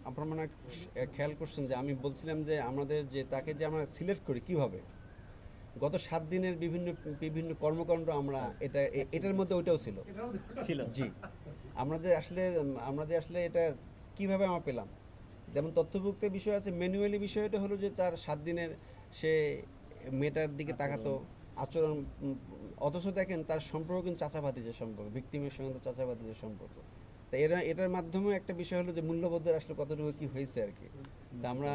আপনারা মনে হয় খেয়াল করছেন যে আমি বলছিলাম যে আমাদের যে তাকে যে আমরা সিলেক্ট করি কিভাবে, গত 7 দিনের বিভিন্ন বিভিন্ন কর্মকাণ্ড আমরা এটার মধ্যে ওইটাও ছিল জি। আমরা যে আসলে এটা কিভাবে আমরা পেলাম, যেমন তথ্যভুক্ত বিষয় আছে, ম্যানুয়ালি বিষয়টা হলো যে তার 7 দিনের সে মেয়েটার দিকে তাকাতো, আচরণ, অথচ দেখেন তার সম্পর্ক কিন্তু চাচা ভাতিজের সম্পর্ক, ভিকটিমের সঙ্গে তো চাচা ভাতিজের সম্পর্ক। তা এটার মাধ্যমে একটা বিষয় হলো যে মূল্যবোধের আসলে কতটুকু কি হয়েছে আর কি। তা আমরা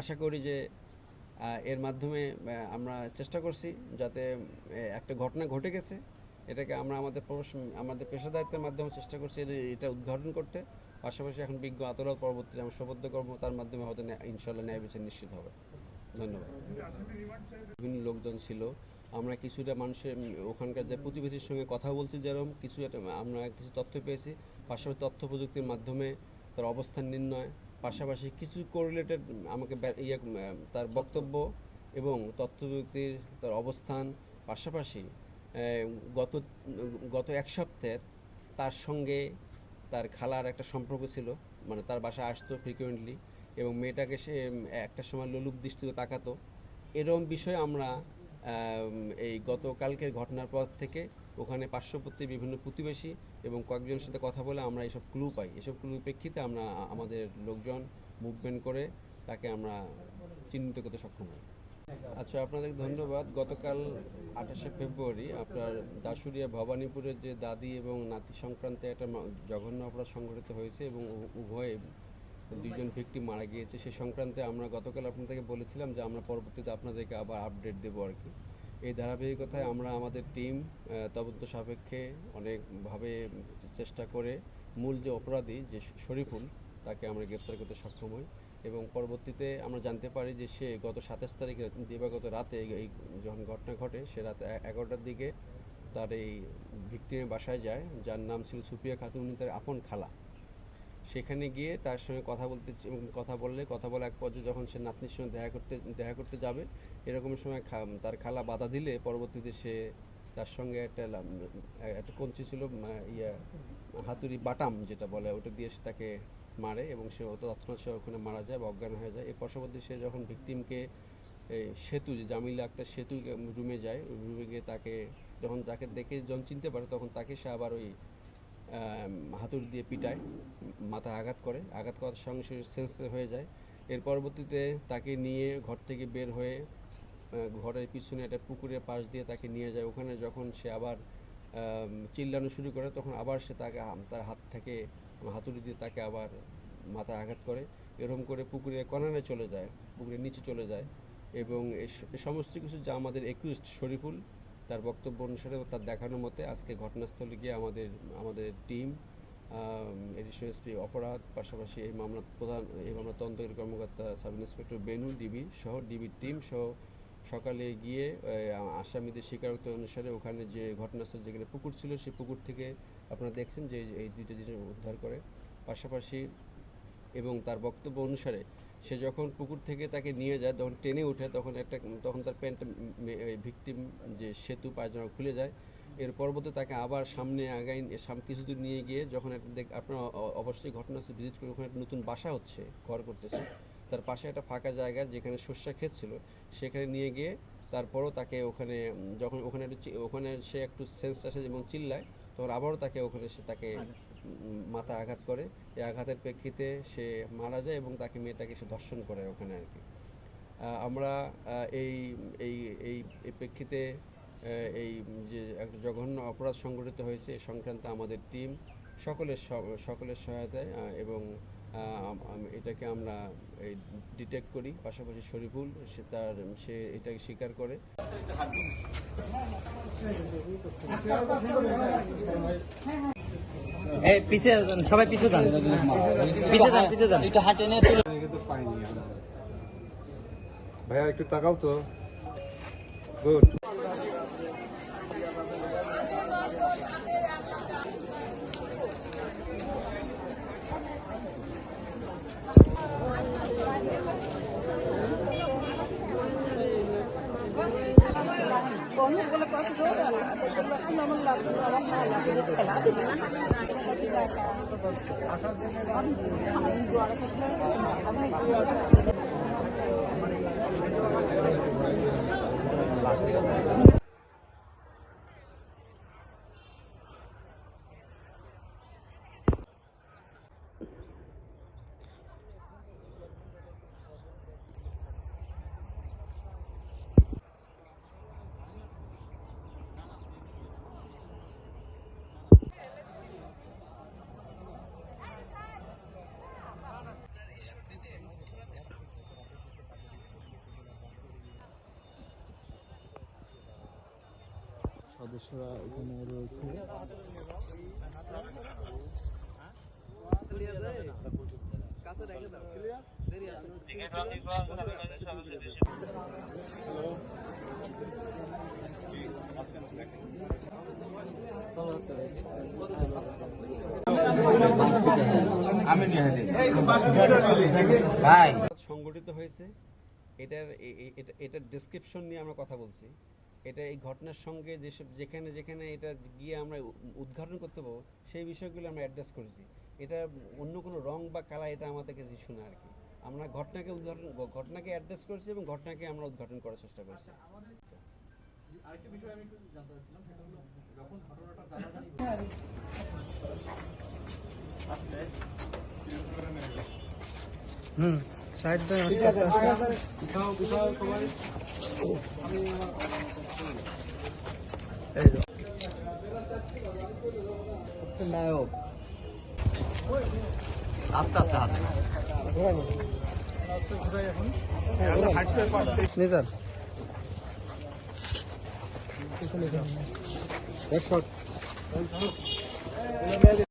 আশা করি যে এর মাধ্যমে আমরা চেষ্টা করছি যাতে একটা ঘটনা ঘটে গেছে, এটাকে আমরা আমাদের পেশাদারিত্বের মাধ্যমে চেষ্টা করছি এটা উদ্ঘাটন করতে। পাশাপাশি এখন বিজ্ঞ আদালত পরবর্তীতে আমরা সোপর্দ করবো, তার মাধ্যমে হয়তো ইনশাল্লাহ ন্যায় বিচার নিশ্চিত হবে। ধন্যবাদ। বিভিন্ন লোকজন ছিল, আমরা কিছুটা মানুষের ওখানকার যে প্রতিবেশীর সঙ্গে কথা বলছি, যেরকম কিছু আমরা কিছু তথ্য পেয়েছি, পাশাপাশি তথ্য প্রযুক্তির মাধ্যমে তার অবস্থান নির্ণয়, পাশাপাশি কিছু কোরিলেটেড আমাকে তার বক্তব্য এবং তথ্য প্রযুক্তির তার অবস্থান, পাশাপাশি গত গত 1 সপ্তাহের তার সঙ্গে তার খালার একটা সম্পর্ক ছিল, মানে তার বাসায় আসতো ফ্রিকুয়েন্টলি এবং মেয়েটাকে সে একটা সময় লোলুপ দৃষ্টিতে তাকাতো। এরকম বিষয়ে আমরা এই গতকালকের ঘটনার পর থেকে ওখানে পার্শ্ববর্তী বিভিন্ন প্রতিবেশী এবং কয়েকজনের সাথে কথা বলে আমরা এইসব ক্লু পাই। এসব ক্লুর প্রেক্ষিতে আমরা আমাদের লোকজন মুভমেন্ট করে তাকে আমরা চিহ্নিত করতে সক্ষম হই। আচ্ছা, আপনাদের ধন্যবাদ। গতকাল 28শে ফেব্রুয়ারি আপনার দাসুরিয়া ভবানীপুরের যে দাদি এবং নাতি সংক্রান্তে একটা জঘন্য অপরাধ সংঘটিত হয়েছে এবং উভয়ে 2 জন ভিকটিম মারা গিয়েছে। সে সংক্রান্তে আমরা গতকাল আপনাদেরকে বলেছিলাম যে আমরা পরবর্তীতে আপনাদেরকে আবার আপডেট দেবো আর কি। এই ধারাবাহিকতায় আমরা আমাদের টিম তদন্ত সাপেক্ষে অনেকভাবে চেষ্টা করে মূল যে অপরাধী যে শরীফুল তাকে আমরা গ্রেপ্তার করতে সক্ষম হই এবং পরবর্তীতে আমরা জানতে পারি যে সে গত 27 তারিখে দিবাগত রাতে এই যখন ঘটনা ঘটে সে রাত 11টার দিকে তার এই ভিকটিমের বাসায় যায়, যার নাম ছিল সুপিয়া খাতুন, উনি তার আপন খালা। সেখানে গিয়ে তার সঙ্গে কথা বলে এক পর্যায়ে যখন সে নাতনির সঙ্গে দেখা করতে যাবে, এরকম সময় তার খালা বাধা দিলে পরবর্তীতে সে তার সঙ্গে একটা কঞ্চি ছিল, হাতুড়ি বাটাম যেটা বলে, ওটা দিয়ে সে তাকে মারে এবং সে তৎক্ষণাৎ সে ওখানে মারা যায় বা অজ্ঞান হয়ে যায়। এর পাশাপাশি সে যখন ভিকটিমকে সেতু, যে জামিলা আক্তার সেতু রুমে যায়, রুমে গিয়ে তাকে দেখে যখন চিনতে পারে তখন তাকে সে আবার ওই হাতুড়ি দিয়ে পিটায়, মাথায় আঘাত করার সঙ্গে সে সেন্সলেস হয়ে যায়। এর পরবর্তীতে তাকে নিয়ে ঘর থেকে বের হয়ে ঘরের পিছনে একটা পুকুরের পাশ দিয়ে তাকে নিয়ে যায়। ওখানে যখন সে আবার চিল্লানো শুরু করে তখন আবার সে তার হাত থেকে হাতুড়ি দিয়ে তাকে আবার মাথায় আঘাত করে। এরকম করে পুকুরের কর্নারে চলে যায়, পুকুরের নিচে চলে যায় এবং এই সমস্ত কিছু যা আমাদের একিউজড শরীফুল তার বক্তব্য অনুসারে তার দেখানো মতে আজকে ঘটনাস্থলে গিয়ে আমাদের টিম, এডিশনাল এসপি অপরাধ, পাশাপাশি এই মামলা তদন্তকারী কর্মকর্তা সাব ইন্সপেক্টর বেনু ডিবির টিম সহ সকালে গিয়ে আসামিদের স্বীকারোক্তি অনুসারে ওখানে যে ঘটনাস্থল যেখানে পুকুর ছিল সেই পুকুর থেকে আপনারা দেখছেন যে এই 2টা জিনিস উদ্ধার করে। পাশাপাশি এবং তার বক্তব্য অনুসারে সে যখন পুকুর থেকে তাকে নিয়ে যায় তখন টেনে ওঠে, তখন তার প্যান্ট ভিকটিম যে সেতু পায়জামা খুলে যায়। এর পরবর্তী তাকে আবার সামনে কিছু দূর নিয়ে গিয়ে যখন আপনারা অবশ্যই ঘটনাস্থলে ভিজিট করে ওখানে একটা নতুন বাসা হচ্ছে, ঘর করতেছে, তার পাশে একটা ফাঁকা জায়গা যেখানে শস্য ক্ষেত ছিল সেখানে নিয়ে গিয়ে তারপরও তাকে ওখানে সে একটু সেন্স আসে এবং চিল্লায়, তখন আবারও তাকে মাথা আঘাত করে। এই আঘাতের প্রেক্ষিতে সে মারা যায় এবং মেয়েটাকে সে ধর্ষণ করে ওখানে আর কি। আমরা এই প্রেক্ষিতে এই যে একটা জঘন্য অপরাধ সংঘটিত হয়েছে এ সংক্রান্তে আমাদের টিম সকলের সহায়তায় এবং এটাকে আমরা ডিটেক্ট করি। পাশাপাশি শরীফুল সে এটাকে স্বীকার করে। সবাই পিছু যান, একটু হাঁটে নিয়ে ভাইয়া একটু তাকাও তো। Good. Con những cái là có số đó là tôi cũng không làm được, là সদস্যরা এখানে রয়েছে। ভাই সংগঠিত হয়েছে, এটার ডেসক্রিপশন নিয়ে আমরা কথা বলছি। এটা এই ঘটনার সঙ্গে যেসব যেখানে যেখানে এটা গিয়ে আমরা উদ্ঘাটন করতে পারবো সেই বিষয়গুলো আমরা অ্যাড্রেস করেছি। এটা অন্য কোনো রং বা কালার এটা আমাদের কাছে ইস্যু না আর কি। আমরা ঘটনাকে অ্যাড্রেস করেছি এবং ঘটনাকে আমরা উদ্ঘাটন করার চেষ্টা করছি। আরেকটা বিষয় আমি একটু জানতে চাচ্ছিলাম, সেটা হলো যখন ঘটনাটা জানাজানি সাইড নায়ক আস্তে আস্তে হাঁটে এখন